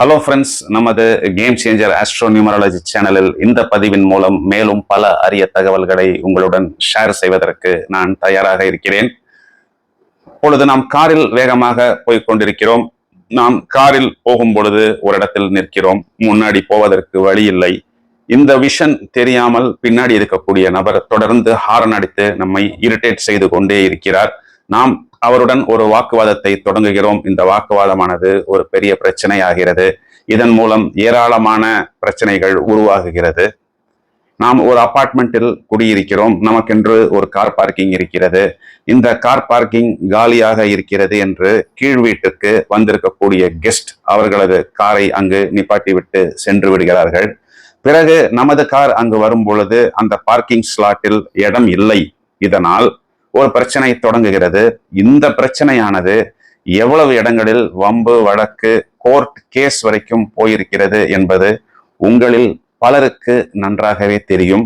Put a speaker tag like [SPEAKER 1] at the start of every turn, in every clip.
[SPEAKER 1] Hello friends, நமது game changer astro numerology சேனலில் இந்த பதிவின் மூலம் மேலும் பல அரிய தகவல்களை உங்களுடன் ஷேர் செய்வதற்கு நான் தயாராக இருக்கிறேன். இப்பொழுது நாம் காரில் வேகமாக போய் கொண்டிருக்கிறோம். நாம் காரில் போகும் பொழுது ஒரு இடத்தில் நிற்கிறோம். முன்னாடி போவதற்கு வழி இல்லை. இந்த விஷன் தெரியாமல் பின்னாடி இருக்கக்கூடிய நபர் தொடர்ந்து ஹாரன் அடித்து நம்மை இரிட்டேட் செய்து கொண்டே இருக்கிறார். நாம் அவருடன் ஒரு வாக்குவாதத்தை தொடங்குகிறோம். இந்த வாக்குவாதமானது ஒரு பெரிய பிரச்சனையாகிறது. இதன் மூலம் ஏராளமான பிரச்சனைகள் உருவாகுகிறது. நாம் ஒரு அபார்ட்மெண்ட்டில் குடியிருக்கிறோம். நமக்கென்று ஒரு கார் பார்க்கிங் இருக்கிறது. இந்த கார் பார்க்கிங் காலியாக இருக்கிறது என்று கீழ் வீட்டுக்கு வந்திருக்கக்கூடிய கெஸ்ட் அவர்களது காரை அங்கு நிப்பாட்டி விட்டு சென்று விடுகிறார்கள். பிறகு நமது கார் அங்கு வரும் பொழுது அந்த பார்க்கிங் ஸ்லாட்டில் இடம் இல்லை. இதனால் ஒரு பிரச்சனை தொடங்குகிறது. இந்த பிரச்சனையானது எவ்வளவு இடங்களில் வம்பு, வழக்கு, கோர்ட் கேஸ் வரைக்கும் போயிருக்கிறது என்பது உங்களில் பலருக்கு நன்றாகவே தெரியும்.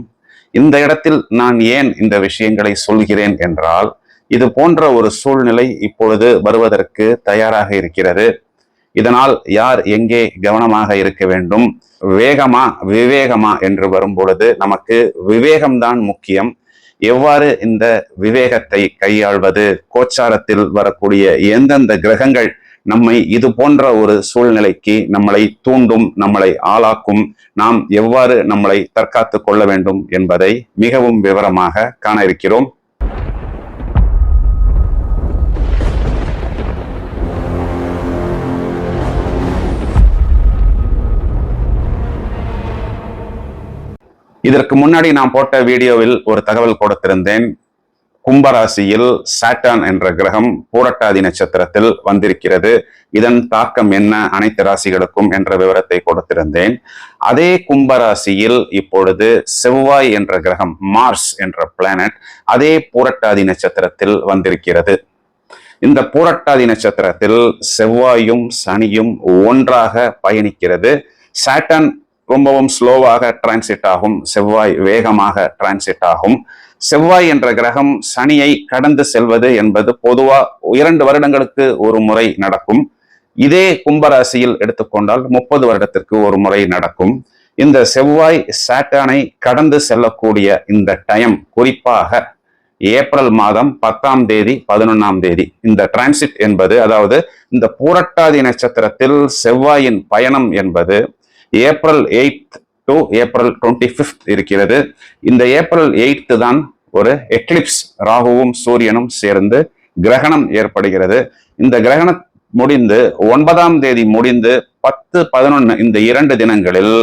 [SPEAKER 1] இந்த இடத்தில் நான் ஏன் இந்த விஷயங்களை சொல்கிறேன் என்றால், இது போன்ற ஒரு சூழ்நிலை இப்பொழுது வருவதற்கு தயாராக இருக்கிறது. இதனால் யார் எங்கே கவனமாக இருக்க வேண்டும், வேகமா விவேகமா என்று வரும் பொழுது நமக்கு விவேகம்தான் முக்கியம். எவ்வாறு இந்த விவேகத்தை கையாள்வது, கோச்சாரத்தில் வரக்கூடிய எந்தெந்த கிரகங்கள் நம்மை இது போன்ற ஒரு சூழ்நிலைக்கு நம்மளை தூண்டும், நம்மளை ஆளாக்கும், நாம் எவ்வாறு நம்மளை தற்காத்து கொள்ள வேண்டும் என்பதை மிகவும் விவரமாக காண இருக்கிறோம். இதற்கு முன்னாடி நான் போட்ட வீடியோவில் ஒரு தகவல் கொடுத்திருந்தேன். கும்பராசியில் சாட்டர்ன் என்ற கிரகம் பூரட்டாதி நட்சத்திரத்தில் வந்திருக்கிறது. இதன் தாக்கம் என்ன அனைத்து ராசிகளுக்கும் என்ற விவரத்தை கொடுத்திருந்தேன். அதே கும்பராசியில் இப்பொழுது செவ்வாய் என்ற கிரகம், மார்ஸ் என்ற பிளானட், அதே பூரட்டாதி நட்சத்திரத்தில் வந்திருக்கிறது. இந்த பூரட்டாதி நட்சத்திரத்தில் செவ்வாயும் சனியும் ஒன்றாக பயணிக்கிறது. சாட்டர்ன் ரொம்பவும் ஸ்லோவாக டிரான்சிட் ஆகும், செவ்வாய் வேகமாக டிரான்சிட் ஆகும். செவ்வாய் என்ற கிரகம் சனியை கடந்து செல்வது என்பது பொதுவா 2 வருடங்களுக்கு ஒரு முறை நடக்கும். இதே கும்பராசியில் எடுத்துக்கொண்டால் 30 வருடத்திற்கு ஒரு முறை நடக்கும். இந்த செவ்வாய் சாட்டர்னை கடந்து செல்லக்கூடிய இந்த டைம் குறிப்பாக ஏப்ரல் மாதம் 10ஆம் தேதி 11ஆம் தேதி இந்த டிரான்சிட் என்பது, அதாவது இந்த பூரட்டாதி நட்சத்திரத்தில் செவ்வாயின் பயணம் என்பது ஏப்ரல் 8 டு ஏப்ரல் 25 இருக்கிறது. இந்த ஏப்ரல் 8 தான் ஒரு எக்லிப்ஸ், ராகுவும் சூரியனும் சேர்ந்து கிரகணம் ஏற்படுகிறது. இந்த கிரகணம் முடிந்து 9ஆம் தேதி முடிந்து 10, 11 இந்த 2 தினங்களில்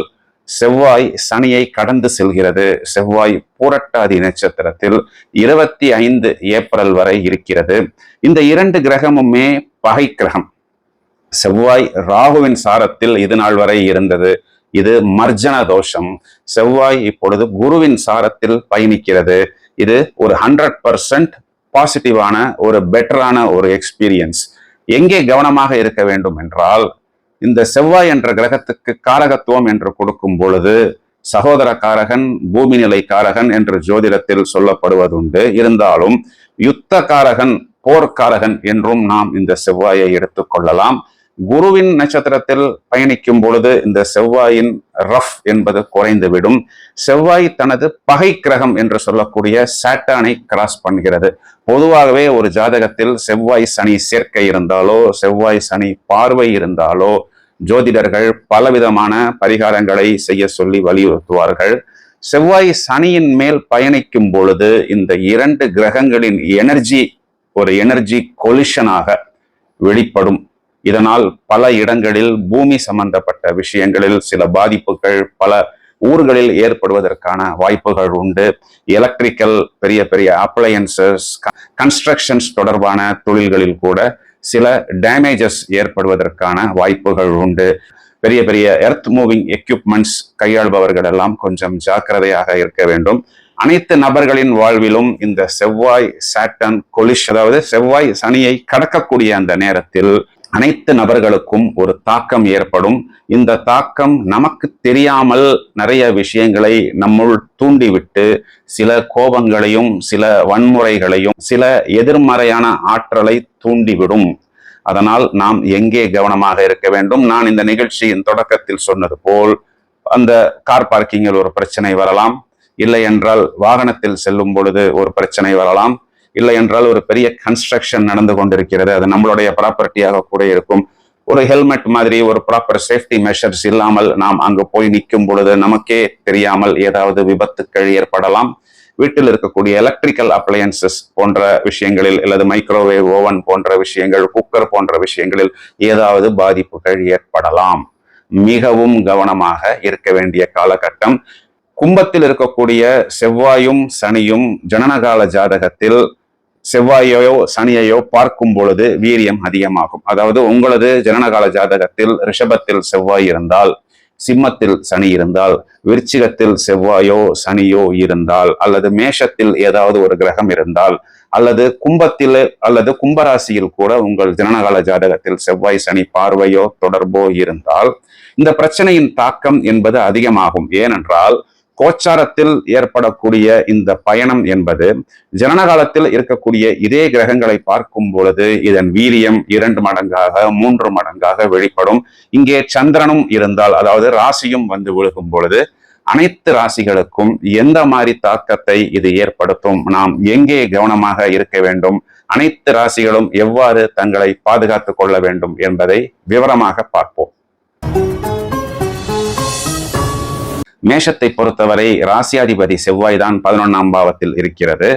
[SPEAKER 1] செவ்வாய் சனியை கடந்து செல்கிறது. செவ்வாய் பூரட்டாதி நட்சத்திரத்தில் 25 ஏப்ரல் வரை இருக்கிறது. இந்த 2 கிரகமுமே பகை கிரகம். செவ்வாய் ராகுவின் சாரத்தில் இது நாள் வரை இருந்தது. இது மர்ஜன தோஷம். செவ்வாய் இப்பொழுது குருவின் சாரத்தில் பயணிக்கிறது. இது ஒரு 100% பாசிட்டிவான ஒரு பெட்டரான ஒரு எக்ஸ்பீரியன்ஸ். எங்கே கவனமாக இருக்க வேண்டும் என்றால், இந்த செவ்வாய் என்ற கிரகத்துக்கு காரகத்துவம் என்று கொடுக்கும் பொழுது சகோதர காரகன், பூமி நிலை காரகன் என்று ஜோதிடத்தில் சொல்லப்படுவதுண்டு. இருந்தாலும் யுத்த காரகன், போர்க்காரகன் என்றும் நாம் இந்த செவ்வாயை எடுத்துக்கொள்ளலாம். குருவின் நட்சத்திரத்தில் பயணிக்கும் பொழுது இந்த செவ்வாயின் ரஃப் என்பது குறைந்துவிடும். செவ்வாய் தனது பகை கிரகம் என்று சொல்லக்கூடிய சாட்டர்னை கிராஸ் பண்ணுகிறது. பொதுவாகவே ஒரு ஜாதகத்தில் செவ்வாய் சனி சேர்க்கை இருந்தாலோ, செவ்வாய் சனி பார்வை இருந்தாலோ, ஜோதிடர்கள் பலவிதமான பரிகாரங்களை செய்ய சொல்லி வலியுறுத்துவார்கள். செவ்வாய் சனியின் மேல் பயணிக்கும் பொழுது இந்த 2 கிரகங்களின் எனர்ஜி ஒரு எனர்ஜி கொலிஷனாக வெளிப்படும். இதனால் பல இடங்களில் பூமி சம்பந்தப்பட்ட விஷயங்களில் சில பாதிப்புகள் பல ஊர்களில் ஏற்படுவதற்கான வாய்ப்புகள் உண்டு. எலக்ட்ரிக்கல், பெரிய பெரிய அப்ளையன்சஸ், கன்ஸ்ட்ரக்ஷன்ஸ் தொடர்பான தொழில்களில் கூட சில டேமேஜஸ் ஏற்படுவதற்கான வாய்ப்புகள் உண்டு. பெரிய பெரிய எர்த் மூவிங் எக்யூப்மெண்ட்ஸ் கையாள்பவர்கள் எல்லாம் கொஞ்சம் ஜாக்கிரதையாக இருக்க வேண்டும். அனைத்து நபர்களின் வாழ்விலும் இந்த செவ்வாய் சாட்டர்ன் கொலிஷ், அதாவது செவ்வாய் சனியை கடக்கக்கூடிய அந்த நேரத்தில் அனைத்து நபர்களுக்கும் ஒரு தாக்கம் ஏற்படும். இந்த தாக்கம் நமக்கு தெரியாமல் நிறைய விஷயங்களை நம்முள் தூண்டிவிட்டு சில கோபங்களையும், சில வன்முறைகளையும், சில எதிர்மறையான ஆற்றலை தூண்டிவிடும். அதனால் நாம் எங்கே கவனமாக இருக்க வேண்டும்? நான் இந்த நிகழ்ச்சியின் தொடக்கத்தில் சொன்னது போல் அந்த கார் பார்க்கிங்கில் ஒரு பிரச்சனை வரலாம், இல்லை என்றால் வாகனத்தில் செல்லும் பொழுது ஒரு பிரச்சனை வரலாம், இல்லை என்றால் ஒரு பெரிய கன்ஸ்ட்ரக்ஷன் நடந்து கொண்டிருக்கிறது, அது நம்மளுடைய ப்ராப்பர்ட்டியாக கூட இருக்கும். ஒரு ஹெல்மெட் மாதிரி ஒரு ப்ராப்பர் சேஃப்டி மெஷர்ஸ் இல்லாமல் நாம் அங்கு போய் நிற்கும் பொழுது நமக்கே தெரியாமல் ஏதாவது விபத்துக்கள் ஏற்படலாம். வீட்டில் இருக்கக்கூடிய எலக்ட்ரிக்கல் அப்ளையன்சஸ் போன்ற விஷயங்களில் அல்லது மைக்ரோவேவ் ஓவன் போன்ற விஷயங்கள், குக்கர் போன்ற விஷயங்களில் ஏதாவது பாதிப்புகள் ஏற்படலாம். மிகவும் கவனமாக இருக்க வேண்டிய காலகட்டம். கும்பத்தில் இருக்கக்கூடிய செவ்வாயும் சனியும் ஜனனகால ஜாதகத்தில் செவ்வாயையோ சனியையோ பார்க்கும் பொழுது வீரியம் அதிகமாகும். அதாவது உங்களது ஜனனகால ஜாதகத்தில் ரிஷபத்தில் செவ்வாய் இருந்தால், சிம்மத்தில் சனி இருந்தால், விருச்சிகத்தில் செவ்வாயோ சனியோ இருந்தால், அல்லது மேஷத்தில் ஏதாவது ஒரு கிரகம் இருந்தால், அல்லது கும்பத்தில் அல்லது கும்பராசியில் கூட உங்கள் ஜனனகால ஜாதகத்தில் செவ்வாய் சனி பார்வையோ தொடர்போ இருந்தால் இந்த பிரச்சனையின் தாக்கம் என்பது அதிகமாகும். ஏனென்றால் கோச்சாரத்தில் ஏற்படக்கூடிய இந்த பயணம் என்பது ஜனனகாலத்தில் இருக்கக்கூடிய இதே கிரகங்களை பார்க்கும் பொழுது இதன் வீரியம் 2 மடங்காக 3 மடங்காக வெளிப்படும். இங்கே சந்திரனும் இருந்தால், அதாவது ராசியும் வந்து விழுகும் பொழுது அனைத்து ராசிகளுக்கும் எந்த மாதிரி தாக்கத்தை இது ஏற்படுத்தும், நாம் எங்கே கவனமாக இருக்க வேண்டும், அனைத்து ராசிகளும் எவ்வாறு தங்களை பாதுகாத்துக் கொள்ள வேண்டும் என்பதை விவரமாக பார்ப்போம். மேஷத்தை பொறுத்தவரை ராசியாதிபதி செவ்வாய் தான் 11ஆம் பாவத்தில் இருக்கிறது.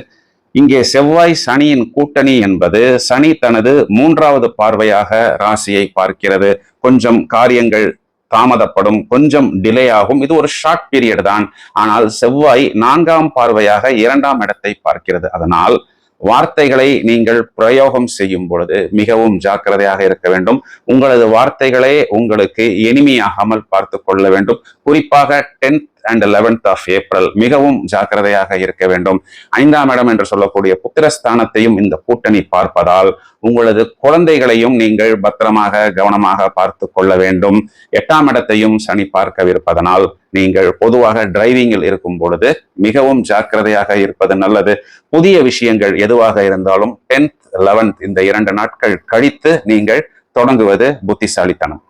[SPEAKER 1] இங்கே செவ்வாய் சனியின் கூட்டணி என்பது சனி தனது 3வது பார்வையாக ராசியை பார்க்கிறது. கொஞ்சம் காரியங்கள் தாமதப்படும், கொஞ்சம் டிலே ஆகும். இது ஒரு ஷார்ட் பீரியட் தான். ஆனால் செவ்வாய் 4ஆம் பார்வையாக 2ஆம் இடத்தை பார்க்கிறது. அதனால் வார்த்தைகளை நீங்கள் பிரயோகம் செய்யும் பொழுது மிகவும் ஜாக்கிரதையாக இருக்க வேண்டும். உங்களது வார்த்தைகளே உங்களுக்கு இனிமையாகாமல் பார்த்து கொள்ள வேண்டும். குறிப்பாக 10th and 11th of April மிகவும் ஜாக்கிரதையாக இருக்க வேண்டும். 5ஆம் இடம் என்று சொல்லக்கூடிய புத்திரஸ்தானத்தையும் இந்த கூட்டணி பார்ப்பதால் உங்களது குழந்தைகளையும் நீங்கள் பத்திரமாக கவனமாக பார்த்து கொள்ள வேண்டும். 8ஆம் இடத்தையும் சனி பார்க்கவிருப்பதனால் நீங்கள் பொதுவாக டிரைவிங்கில் இருக்கும் பொழுது மிகவும் ஜாக்கிரதையாக இருப்பது நல்லது. புதிய விஷயங்கள் எதுவாக இருந்தாலும் 10th 11th இந்த 2 நாட்கள் கழித்து நீங்கள் தொடங்குவது புத்திசாலித்தனம்.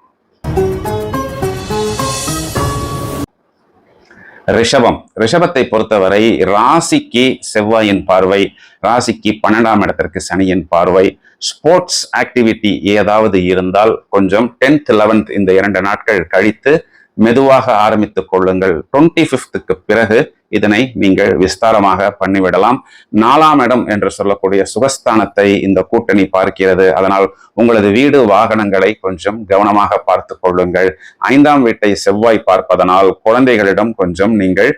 [SPEAKER 1] ரிஷபத்தை பொறுத்தவரை ராசிக்கு செவ்வாயின் பார்வை, ராசிக்கு 12ஆம் இடத்திற்கு சனியின் பார்வை. ஸ்போர்ட்ஸ் ஆக்டிவிட்டி ஏதாவது இருந்தால் கொஞ்சம் 10th 11th இந்த 2 நாட்கள் கழித்து மெதுவாக ஆரம்பித்துக் கொள்ளுங்கள். 25th பிறகு இதனை நீங்கள் விஸ்தாரமாக பண்ணிவிடலாம். 4ஆம் இடம் என்று சொல்லக்கூடிய சுகஸ்தானத்தை இந்த கூட்டணி பார்க்கிறது. அதனால் உங்களது வீடு வாகனங்களை கொஞ்சம் கவனமாக பார்த்து கொள்ளுங்கள். 5ஆம் வீட்டை செவ்வாய் பார்ப்பதனால் குழந்தைகளிடம் கொஞ்சம் நீங்கள்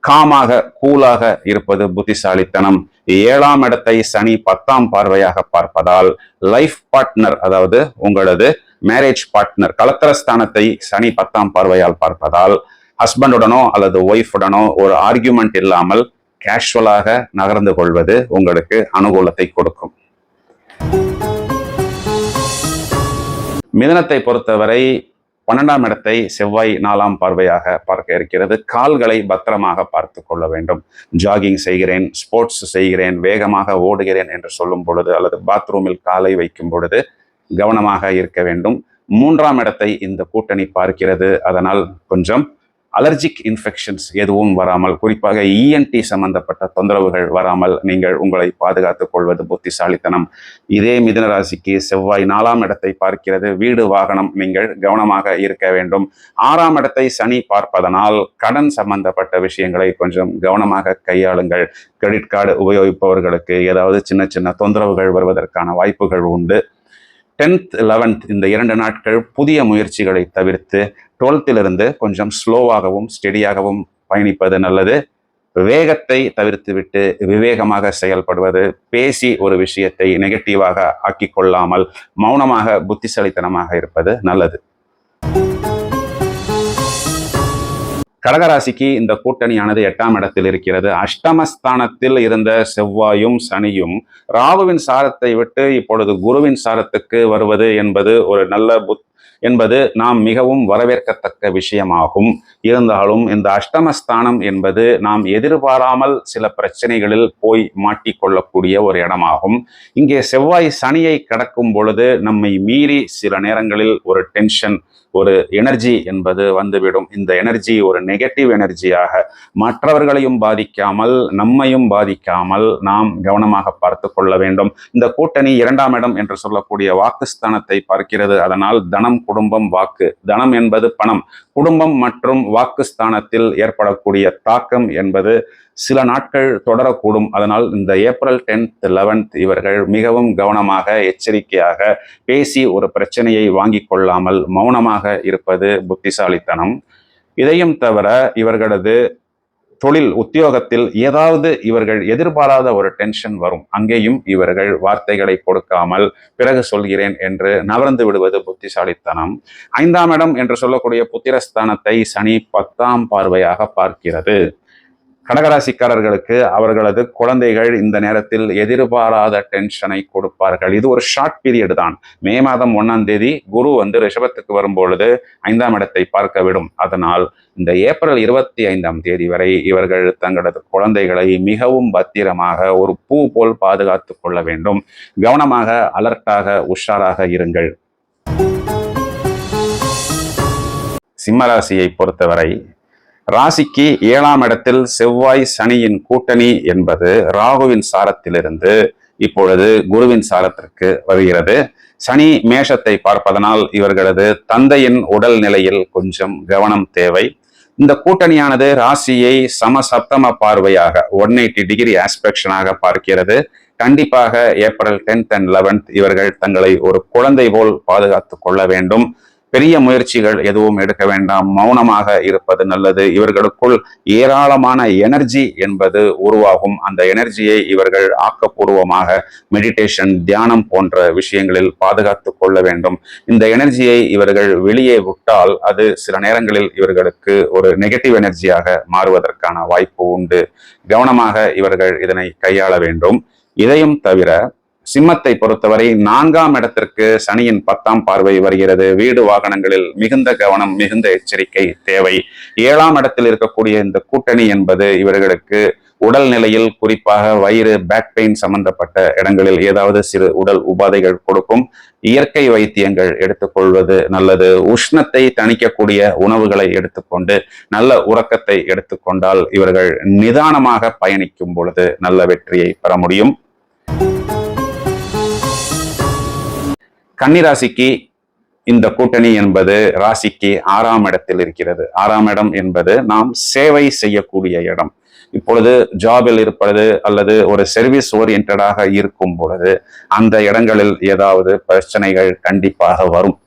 [SPEAKER 1] காமாக கூலாக இருப்பது புத்திசாலித்தனம். 7ஆம் இடத்தை சனி 10ஆம் பார்வையாக பார்ப்பதால் லைஃப் பார்ட்னர், அதாவது உங்களது மேரேஜ் பார்ட்னர் கலத்திரஸ்தானத்தை சனி 10ஆம் பார்வையால் பார்ப்பதால் ஹஸ்பண்டுடனோ அல்லது ஒய்ஃபுடனோ ஒரு ஆர்கியூமெண்ட் இல்லாமல் கேஷுவலாக நகர்ந்து கொள்வது உங்களுக்கு அனுகூலத்தை கொடுக்கும். மிதுனத்தை பொறுத்தவரை 12ஆம் இடத்தை செவ்வாய் 4ஆம் பார்வையாக பார்க்க இருக்கிறது. கால்களை பத்திரமாக பார்த்து கொள்ள வேண்டும். ஜாகிங் செய்கிறேன், ஸ்போர்ட்ஸ் செய்கிறேன், வேகமாக ஓடுகிறேன் என்று சொல்லும் பொழுது அல்லது பாத்ரூமில் காலை வைக்கும் பொழுது கவனமாக இருக்க வேண்டும். 3ஆம் இடத்தை இந்த கூட்டணி பார்க்கிறது. அதனால் கொஞ்சம் அலர்ஜிக் இன்ஃபெக்ஷன்ஸ் எதுவும் வராமல், குறிப்பாக இஎன்டி சம்பந்தப்பட்ட தொந்தரவுகள் வராமல் நீங்கள் உங்களை பாதுகாத்துக் கொள்வது புத்திசாலித்தனம். இதே மிதுன ராசிக்கு செவ்வாய் 4ஆம் இடத்தை பார்க்கிறது. வீடு வாகனம் நீங்கள் கவனமாக இருக்க வேண்டும். 6ஆம் இடத்தை சனி பார்ப்பதனால் கடன் சம்பந்தப்பட்ட விஷயங்களை கொஞ்சம் கவனமாக கையாளுங்கள். கிரெடிட் கார்டு உபயோகிப்பவர்களுக்கு ஏதாவது சின்ன சின்ன தொந்தரவுகள் வருவதற்கான வாய்ப்புகள் உண்டு. 10th 11th இந்த 2 நாட்கள் புதிய முயற்சிகளை தவிர்த்து 12th கொஞ்சம் ஸ்லோவாகவும் ஸ்டெடியாகவும் பயணிப்பது நல்லது. வேகத்தை தவிர்த்துவிட்டு விவேகமாக செயல்படுவது, பேசி ஒரு விஷயத்தை நெகட்டிவாக ஆக்கிக் கொள்ளாமல் மௌனமாக புத்திசாலித்தனமாக இருப்பது நல்லது. கடகராசிக்கு இந்த கூட்டணியானது 8ஆம் இடத்தில் இருக்கிறது. அஷ்டமஸ்தானத்தில் இருந்த செவ்வாயும் சனியும் ராகுவின் சாரத்தை விட்டு இப்பொழுது குருவின் சாரத்துக்கு வருவது என்பது ஒரு நல்ல என்பது நாம் மிகவும் வரவேற்கத்தக்க விஷயமாகும். இருந்தாலும் இந்த அஷ்டமஸ்தானம் என்பது நாம் எதிர்பாராமல் சில பிரச்சனைகளில் போய் மாட்டிக்கொள்ளக்கூடிய ஒரு இடமாகும். இங்கே செவ்வாய் சனியை கடக்கும் பொழுது நம்மை மீறி சில நேரங்களில் ஒரு டென்ஷன், ஒரு எனர்ஜி என்பது வந்துவிடும். இந்த எனர்ஜி ஒரு நெகட்டிவ் எனர்ஜியாக மற்றவர்களையும் பாதிக்காமல் நம்மையும் பாதிக்காமல் நாம் கவனமாக பார்த்து கொள்ள வேண்டும். இந்த கூட்டணி 2ஆம் இடம் என்று சொல்லக்கூடிய வாக்குஸ்தானத்தை பார்க்கிறது. அதனால் தனம், குடும்பம், வாக்கு. தனம் என்பது பணம், குடும்பம் மற்றும் வாக்குஸ்தானத்தில் ஏற்படக்கூடிய தாக்கம் என்பது சில நாட்கள் தொடரக்கூடும். அதனால் இந்த ஏப்ரல் 10th 11th இவர்கள் மிகவும் கவனமாக, எச்சரிக்கையாக பேசி ஒரு பிரச்சனையை வாங்கி கொள்ளாமல் மௌனமாக இருப்பது புத்திசாலித்தனம். இதையும் தவிர இவர்களது தொழில், உத்தியோகத்தில் ஏதாவது இவர்கள் எதிர்பாராத ஒரு டென்ஷன் வரும். அங்கேயும் இவர்கள் வார்த்தைகளை கொடுக்காமல் பிறகு சொல்கிறேன் என்று நகர்ந்து விடுவது புத்திசாலித்தனம். 5ஆம் இடம் என்று சொல்லக்கூடிய புத்திரஸ்தானத்தை சனி 10ஆம் பார்வையாக பார்க்கிறது. கடகராசிக்காரர்களுக்கு அவர்களது குழந்தைகள் இந்த நேரத்தில் எதிர்பாராத டென்ஷனை கொடுப்பார்கள். இது ஒரு ஷார்ட் பீரியட் தான். மே மாதம் 1ஆம் தேதி குரு ரிஷபத்துக்கு வரும்பொழுது 5ஆம் இடத்தை பார்க்க விடும். அதனால் இந்த ஏப்ரல் 25ஆம் தேதி வரை இவர்கள் தங்களது குழந்தைகளை மிகவும் பத்திரமாக ஒரு பூ போல் பாதுகாத்து கொள்ள வேண்டும். கவனமாக, அலர்ட்டாக, உஷாராக இருங்கள். சிம்மராசியை பொறுத்தவரை ராசிக்கு 7ஆம் இடத்தில் செவ்வாய் சனியின் கூட்டணி என்பது ராகுவின் சாரத்திலிருந்து இப்பொழுது குருவின் சாரத்திற்கு வருகிறது. சனி மேஷத்தை பார்ப்பதனால் இவர்களது தந்தையின் உடல் நிலையில் கொஞ்சம் கவனம் தேவை. இந்த கூட்டணியானது ராசியை சமசப்தம பார்வையாக 180 டிகிரி ஆஸ்பெக்ஷனாக பார்க்கிறது. கண்டிப்பாக ஏப்ரல் 10th and 11th இவர்கள் தங்களை ஒரு குழந்தை போல் பாதுகாத்து கொள்ள வேண்டும். பெரிய முயற்சிகள் எதுவும் எடுக்க வேண்டாம். மௌனமாக இருப்பது நல்லது. இவர்களுக்குள் ஏராளமான எனர்ஜி என்பது உருவாகும். அந்த எனர்ஜியை இவர்கள் ஆக்கப்பூர்வமாக மெடிடேஷன், தியானம் போன்ற விஷயங்களில் பாதுகாத்து கொள்ள வேண்டும். இந்த எனர்ஜியை இவர்கள் வெளியே விட்டால் அது சில நேரங்களில் இவர்களுக்கு ஒரு நெகட்டிவ் எனர்ஜியாக மாறுவதற்கான வாய்ப்பு உண்டு. கவனமாக இவர்கள் இதனை கையாள வேண்டும். இதையும் தவிர சிம்மத்தை பொறுத்தவரை 4ஆம் இடத்திற்கு சனியின் 10ஆம் பார்வை வருகிறது. வீடு, வாகனங்களில் மிகுந்த கவனம், மிகுந்த எச்சரிக்கை தேவை. 7ஆம் இடத்தில் இருக்கக்கூடிய இந்த கூட்டணி என்பது இவர்களுக்கு உடல் நிலையில், குறிப்பாக வயிறு, பேக் பெயின் சம்பந்தப்பட்ட இடங்களில் ஏதாவது சிறு உடல் உபாதைகள் கொடுக்கும். இயற்கை வைத்தியங்கள் எடுத்துக்கொள்வது நல்லது. உஷ்ணத்தை தணிக்கக்கூடிய உணவுகளை எடுத்துக்கொண்டு நல்ல உறக்கத்தை எடுத்துக்கொண்டால் இவர்கள் நிதானமாக பயணிக்கும் பொழுது நல்ல வெற்றியை பெற முடியும். கன்னிராசிக்கு இந்த கூட்டணி என்பது ராசிக்கு 6ஆம் இடத்தில் இருக்கிறது. 6ஆம் இடம் என்பது நாம் சேவை செய்யக்கூடிய இடம். இப்பொழுது ஜாபில் இருப்பது அல்லது ஒரு சர்வீஸ் ஓரியன்டாக இருக்கும் பொழுது அந்த இடங்களில் ஏதாவது பிரச்சனைகள் கண்டிப்பாக வரும்.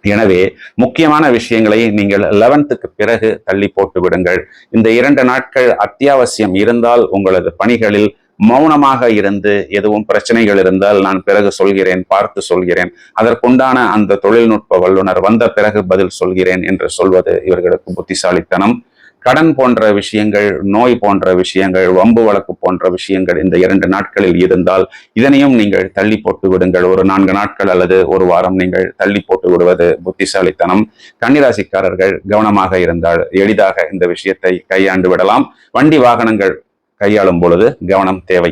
[SPEAKER 1] எனவே முக்கியமான விஷயங்களை நீங்கள் 11th பிறகு தள்ளி போட்டு விடுங்கள். இந்த 2 நாட்கள் அத்தியாவசியம் இருந்தால் உங்களது பணிகளில் மௌனமாக இருந்து எதுவும் பிரச்சனைகள் இருந்தால் நான் பிறகு சொல்கிறேன், பார்த்து சொல்கிறேன், அதற்குண்டான அந்த தொழில்நுட்ப வல்லுநர் வந்த பிறகு பதில் சொல்கிறேன் என்று சொல்வது இவர்களுக்கு புத்திசாலித்தனம். கடன் போன்ற விஷயங்கள், நோய் போன்ற விஷயங்கள், வம்பு வழக்கு போன்ற விஷயங்கள் இந்த 2 நாட்களில் இருந்தால் இதனையும் நீங்கள் தள்ளி போட்டு விடுங்கள். ஒரு 4 நாட்கள் அல்லது ஒரு வாரம் நீங்கள் தள்ளி போட்டு விடுவது புத்திசாலித்தனம். கன்னிராசிக்காரர்கள் கவனமாக இருந்தால் எளிதாக இந்த விஷயத்தை கையாண்டு விடலாம். வண்டி வாகனங்கள் கையாளும் பொழுது கவனம் தேவை.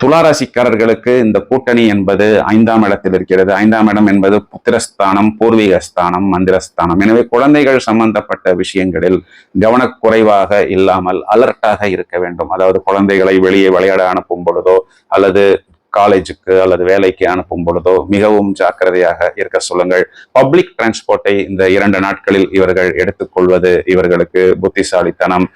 [SPEAKER 1] துளாராசிக்காரர்களுக்கு இந்த கூட்டணி என்பது 5ஆம் இடத்தில் இருக்கிறது. 5ஆம் இடம் என்பது புத்திரஸ்தானம், பூர்வீகஸ்தானம், மந்திரஸ்தானம். எனவே குழந்தைகள் சம்பந்தப்பட்ட விஷயங்களில் கவனக்குறைவாக இல்லாமல் அலர்ட்டாக இருக்க வேண்டும். அதாவது குழந்தைகளை வெளியே விளையாட அனுப்பும் பொழுதோ அல்லது காலேஜுக்கு அல்லது வேலைக்கு அனுப்பும் பொழுதோ மிகவும் ஜாக்கிரதையாக இருக்க சொல்லுங்கள். பப்ளிக் டிரான்ஸ்போர்ட்டை இந்த 2 நாட்களில் இவர்கள் எடுத்துக்கொள்வது இவர்களுக்கு புத்திசாலித்தனம்.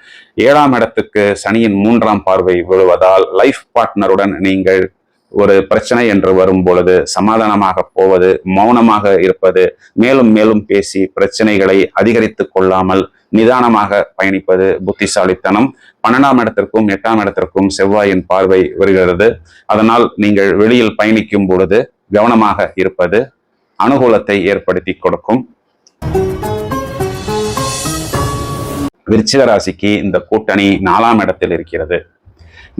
[SPEAKER 1] 7ஆம் இடத்துக்கு சனியின் 3ஆம் பார்வை விழுவதால் லைஃப் பார்ட்னருடன் நீங்கள் ஒரு பிரச்சனை என்று வரும் பொழுது சமாதானமாக போவது, மௌனமாக இருப்பது, மேலும் மேலும் பேசி பிரச்சனைகளை அதிகரித்துக் கொள்ளாமல் நிதானமாக பயணிப்பது புத்திசாலித்தனம். 12ஆம் இடத்திற்கும் 8ஆம் இடத்திற்கும் செவ்வாயின் பார்வை வருகிறது. அதனால் நீங்கள் வெளியில் பயணிக்கும் பொழுது கவனமாக இருப்பது அனுகூலத்தை ஏற்படுத்தி கொடுக்கும். விருச்சிக ராசிக்கு இந்த கூட்டணி 4ஆம் இடத்தில் இருக்கிறது.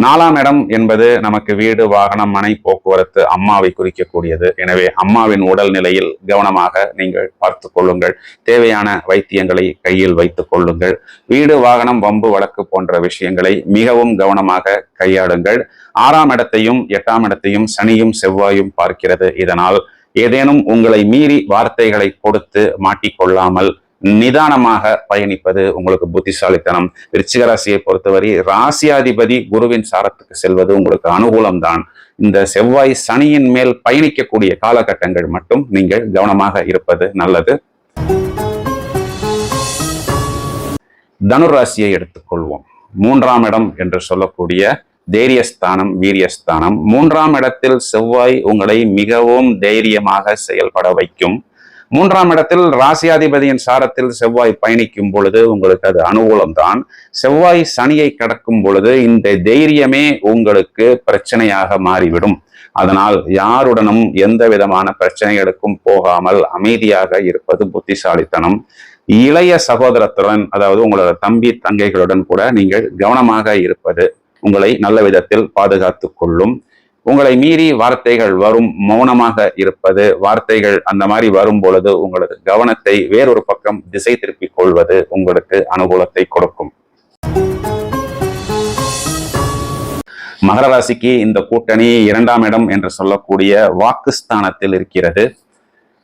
[SPEAKER 1] 4ஆம் இடம் என்பது நமக்கு வீடு, வாகனம், மனை, போக்குவரத்து, அம்மாவை குறிக்கக்கூடியது. எனவே அம்மாவின் உடல் நிலையில் கவனமாக நீங்கள் பார்த்து கொள்ளுங்கள். தேவையான வைத்தியங்களை கையில் வைத்துக் கொள்ளுங்கள். வீடு, வாகனம், வம்பு, வழக்கு போன்ற விஷயங்களை மிகவும் கவனமாக கையாளுங்கள். 6ஆம் இடத்தையும் 8ஆம் இடத்தையும் சனியும் செவ்வாயும் பார்க்கிறது. இதனால் ஏதேனும் உங்களை மீறி வார்த்தைகளை கொடுத்து மாட்டிக்கொள்ளாமல் நிதானமாக பயணிப்பது உங்களுக்கு புத்திசாலித்தனம். விருச்சிக ராசியை பொறுத்தவரை ராசியாதிபதி குருவின் சாரத்துக்கு செல்வது உங்களுக்கு அனுகூலம்தான். இந்த செவ்வாய் சனியின் மேல் பயணிக்கக்கூடிய காலகட்டங்கள் மட்டும் நீங்கள் கவனமாக இருப்பது நல்லது. தனுராசியை எடுத்துக்கொள்வோம். 3ஆம் இடம் என்று சொல்லக்கூடிய தைரியஸ்தானம், வீரியஸ்தானம். 3ஆம் இடத்தில் செவ்வாய் உங்களை மிகவும் தைரியமாக செயல்பட வைக்கும். 3ஆம் இடத்தில் ராசியாதிபதியின் சாரத்தில் செவ்வாய் பயணிக்கும் பொழுது உங்களுக்கு அது அனுகூலம்தான். செவ்வாய் சனியை கடக்கும் பொழுது இந்த தைரியமே உங்களுக்கு பிரச்சனையாக மாறிவிடும். அதனால் யாருடனும் எந்த விதமான பிரச்சனைகளுக்கும் போகாமல் அமைதியாக இருப்பது புத்திசாலித்தனம். இளைய சகோதரத்துடன், அதாவது உங்களோட தம்பி தங்கைகளுடன் கூட நீங்கள் கவனமாக இருப்பது உங்களை நல்ல விதத்தில் பாதுகாத்து கொள்ளும். உங்களை மீறி வார்த்தைகள் வரும், மௌனமாக இருப்பது, வார்த்தைகள் அந்த மாதிரி வரும் பொழுது உங்களது கவனத்தை வேறொரு பக்கம் திசை திருப்பிக் கொள்வது உங்களுக்கு அனுகூலத்தை கொடுக்கும். மகர ராசிக்கு இந்த கூட்டணி 2ஆம் இடம் என்று சொல்லக்கூடிய வாக்குஸ்தானத்தில் இருக்கிறது.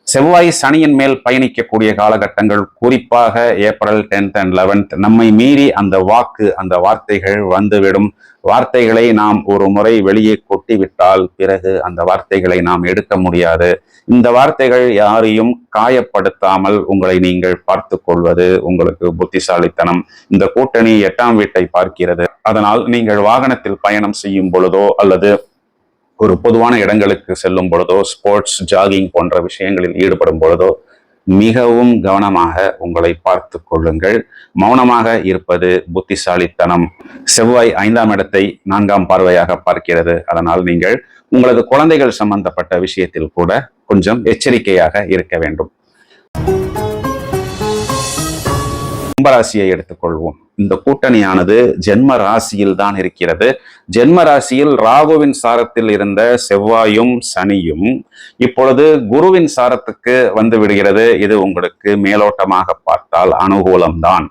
[SPEAKER 1] செவ்வாய் சனியின் மேல் பயணிக்கக்கூடிய காலகட்டங்கள், குறிப்பாக ஏப்ரல் 10th and 11th, நம்மை மீறி அந்த வார்த்தைகள் வந்துவிடும். வார்த்தைகளை நாம் ஒரு முறை வெளியே கொட்டிவிட்டால் பிறகு அந்த வார்த்தைகளை நாம் எடுக்க முடியாது. இந்த வார்த்தைகள் யாரையும் காயப்படுத்தாமல் உங்களை நீங்கள் பார்த்து கொள்வது உங்களுக்கு புத்திசாலித்தனம். இந்த கூட்டணி 8ஆம் வீட்டை பார்க்கிறது. அதனால் நீங்கள் வாகனத்தில் பயணம் செய்யும் பொழுதோ அல்லது ஒரு பொதுவான இடங்களுக்கு செல்லும் பொழுதோ, ஸ்போர்ட்ஸ், ஜாகிங் போன்ற விஷயங்களில் ஈடுபடும் பொழுதோ மிகவும் கவனமாக உங்களை பார்த்து கொள்ளுங்கள். மௌனமாக இருப்பது புத்திசாலித்தனம். செவ்வாய் 5ஆம் இடத்தை 4ஆம் பார்வையாக பார்க்கிறது. அதனால் நீங்கள் உங்களது குழந்தைகள் சம்பந்தப்பட்ட விஷயத்தில் கூட கொஞ்சம் எச்சரிக்கையாக இருக்க வேண்டும். கும்பராசியை எடுத்துக்கொள்வோம். இந்த கூட்டணியானது ஜென்ம ராசியில் தான் இருக்கிறது. ஜென்ம ராசியில் ராகுவின் சாரத்தில் இருந்த செவ்வாயும் சனியும் இப்பொழுது குருவின் சாரத்துக்கு வந்து விடுகிறது. இது உங்களுக்கு மேலோட்டமாக பார்த்தால் அனுகூலம்தான்.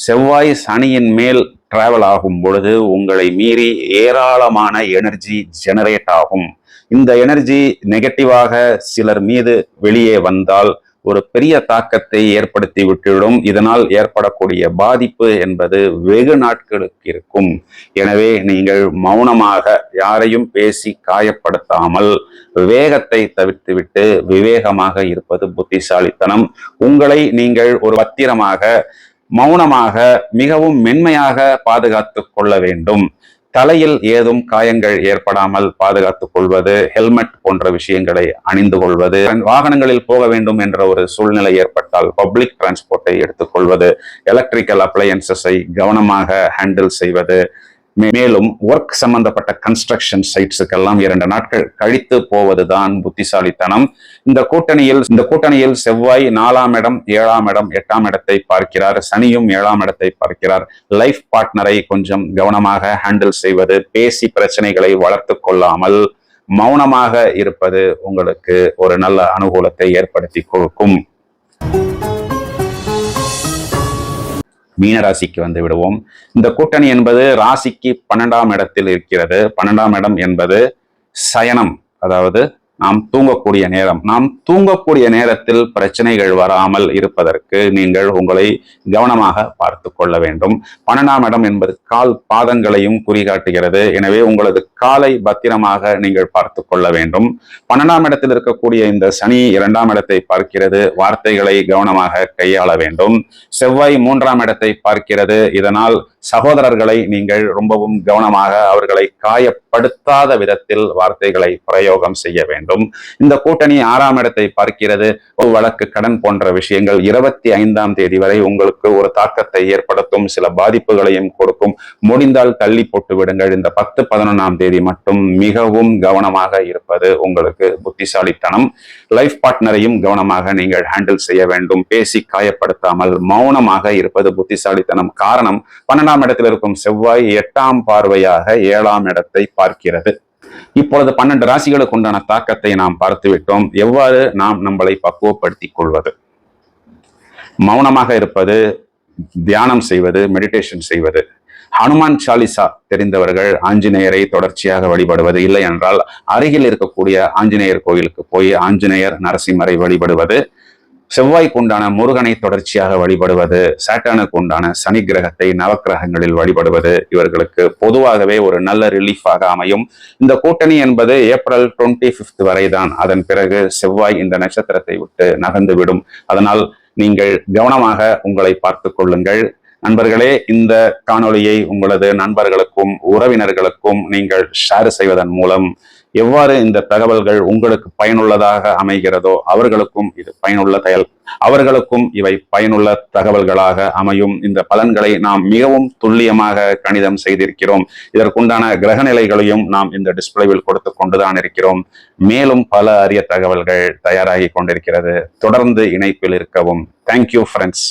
[SPEAKER 1] செவ்வாய் சனியின் மேல் டிராவல் ஆகும் பொழுது உங்களை மீறி ஏராளமான எனர்ஜி ஜெனரேட் ஆகும். இந்த எனர்ஜி நெகட்டிவாக சிலர் மீது வெளியே வந்தால் ஒரு பெரிய தாக்கத்தை ஏற்படுத்தி விட்டுவிடும். இதனால் ஏற்படக்கூடிய பாதிப்பு என்பது வெகு நாட்களுக்கு இருக்கும். எனவே நீங்கள் மௌனமாக யாரையும் பேசி காயப்படுத்தாமல் வேகத்தை தவிர்த்துவிட்டு விவேகமாக இருப்பது புத்திசாலித்தனம். உங்களை நீங்கள் ஒரு பத்திரமாக, மௌனமாக, மிகவும் மென்மையாக பாதுகாத்து கொள்ள வேண்டும். தலையில் ஏதும் காயங்கள் ஏற்படாமல் பாதுகாத்துக் கொள்வது, ஹெல்மெட் போன்ற விஷயங்களை அணிந்து கொள்வது, வாகனங்களில் போக வேண்டும் என்ற ஒரு சூழ்நிலை ஏற்பட்டால் பப்ளிக் டிரான்ஸ்போர்ட்டை எடுத்துக்கொள்வது, எலக்ட்ரிக்கல் அப்ளையன்சஸை கவனமாக ஹேண்டில் செய்வது, மேலும் ஒர்க் சம்பந்தப்பட்ட கன்ஸ்ட்ரக்ஷன் சைட்ஸுக்கெல்லாம் 2 நாட்கள் கழித்து போவதுதான் புத்திசாலித்தனம். இந்த கூட்டணியில் செவ்வாய் 4ஆம் இடம், 7ஆம் இடம், 8ஆம் இடத்தை பார்க்கிறார். சனியும் 7ஆம் இடத்தை பார்க்கிறார். லைஃப் பார்ட்னரை கொஞ்சம் கவனமாக ஹேண்டில் செய்வது, பேசி பிரச்சனைகளை வளர்த்து கொள்ளாமல் மௌனமாக இருப்பது உங்களுக்கு ஒரு நல்ல அனுகூலத்தை ஏற்படுத்தி கொடுக்கும். மீனராசிக்கு வந்து விடுவோம். இந்த கூட்டணி என்பது ராசிக்கு 12ஆம் இடத்தில் இருக்கிறது. 12ஆம் இடம் என்பது சயனம், அதாவது நாம் தூங்கக்கூடிய நேரம். நாம் தூங்கக்கூடிய நேரத்தில் பிரச்சனைகள் வராமல் இருப்பதற்கு நீங்கள் உங்களை கவனமாக பார்த்து கொள்ள வேண்டும். 12ஆம் இடம் என்பது கால் பாதங்களையும் குறிகாட்டுகிறது. எனவே உங்களது காலை பத்திரமாக நீங்கள் பார்த்து கொள்ள வேண்டும். 12ஆம் இடத்தில் இருக்கக்கூடிய இந்த சனி 2ஆம் இடத்தை பார்க்கிறது. வார்த்தைகளை கவனமாக கையாள வேண்டும். செவ்வாய் 3ஆம் இடத்தை பார்க்கிறது. இதனால் சகோதரர்களை நீங்கள் ரொம்பவும் கவனமாக, அவர்களை காயப்படுத்தாத விதத்தில் வார்த்தைகளை பிரயோகம் செய்ய வேண்டும். வேண்டும். இந்த கூட்டணி 6ஆம் இடத்தை பார்க்கிறது. வழக்கு, கடன் போன்ற விஷயங்கள் 25ஆம் தேதி வரை உங்களுக்கு ஒரு தாக்கத்தை ஏற்படுத்தும், சில பாதிப்புகளையும் கொடுக்கும். முடிந்தால் தள்ளி போட்டு விடுங்கள். இந்த 10, 11ஆம் தேதி மட்டும் மிகவும் கவனமாக இருப்பது உங்களுக்கு புத்திசாலித்தனம். லைஃப் பார்ட்னரையும் கவனமாக நீங்கள் ஹேண்டில் செய்ய வேண்டும். பேசி காயப்படுத்தாமல் மௌனமாக இருப்பது புத்திசாலித்தனம். காரணம், 12ஆம் இடத்தில் இருக்கும் செவ்வாய் 8ஆம் பார்வையாக 7ஆம் இடத்தை பார்க்கிறது. இப்பொழுது 12 ராசிகளுக்கு உண்டான தாக்கத்தை நாம் பார்த்து விட்டோம். எவ்வாறு நாம் நம்மளை பக்குவப்படுத்திக் கொள்வது? மௌனமாக இருப்பது, தியானம் செய்வது, மெடிடேஷன் செய்வது. ஹனுமான் சாலிசா தெரிந்தவர்கள் ஆஞ்சநேயரை தொடர்ச்சியாக வழிபடுவது, இல்லை என்றால் அருகில் இருக்கக்கூடிய ஆஞ்சநேயர் கோயிலுக்கு போய் ஆஞ்சநேயர், நரசிம்மரை வழிபடுவது, செவ்வாய்க்கு உண்டான முருகனை தொடர்ச்சியாக வழிபடுவது, சாட்டனுக்கு உண்டான சனி கிரகத்தை நவக்கிரகங்களில் வழிபடுவது இவர்களுக்கு பொதுவாகவே ஒரு நல்ல ரிலீஃபாக அமையும். இந்த கூட்டணி என்பது ஏப்ரல் 25 வரைதான். அதன் பிறகு செவ்வாய் இந்த நட்சத்திரத்தை விட்டு நகர்ந்துவிடும். அதனால் நீங்கள் கவனமாக உங்களை பார்த்து கொள்ளுங்கள். நண்பர்களே, இந்த காணொளியை உங்களது நண்பர்களுக்கும் உறவினர்களுக்கும் நீங்கள் ஷேர் செய்வதன் மூலம் எவ்வாறு இந்த தகவல்கள் உங்களுக்கு பயனுள்ளதாக அமைகிறதோ அவர்களுக்கும் இவை பயனுள்ள தகவல்களாக அமையும். இந்த பலன்களை நாம் மிகவும் துல்லியமாக கணிதம் செய்திருக்கிறோம். இதற்குண்டான கிரக நிலைகளையும் நாம் இந்த டிஸ்பிளேவில் கொடுத்து கொண்டுதான் இருக்கிறோம். மேலும் பல அரிய தகவல்கள் தயாராகி கொண்டிருக்கிறது. தொடர்ந்து இணைப்பில் இருக்கவும். Thank you friends.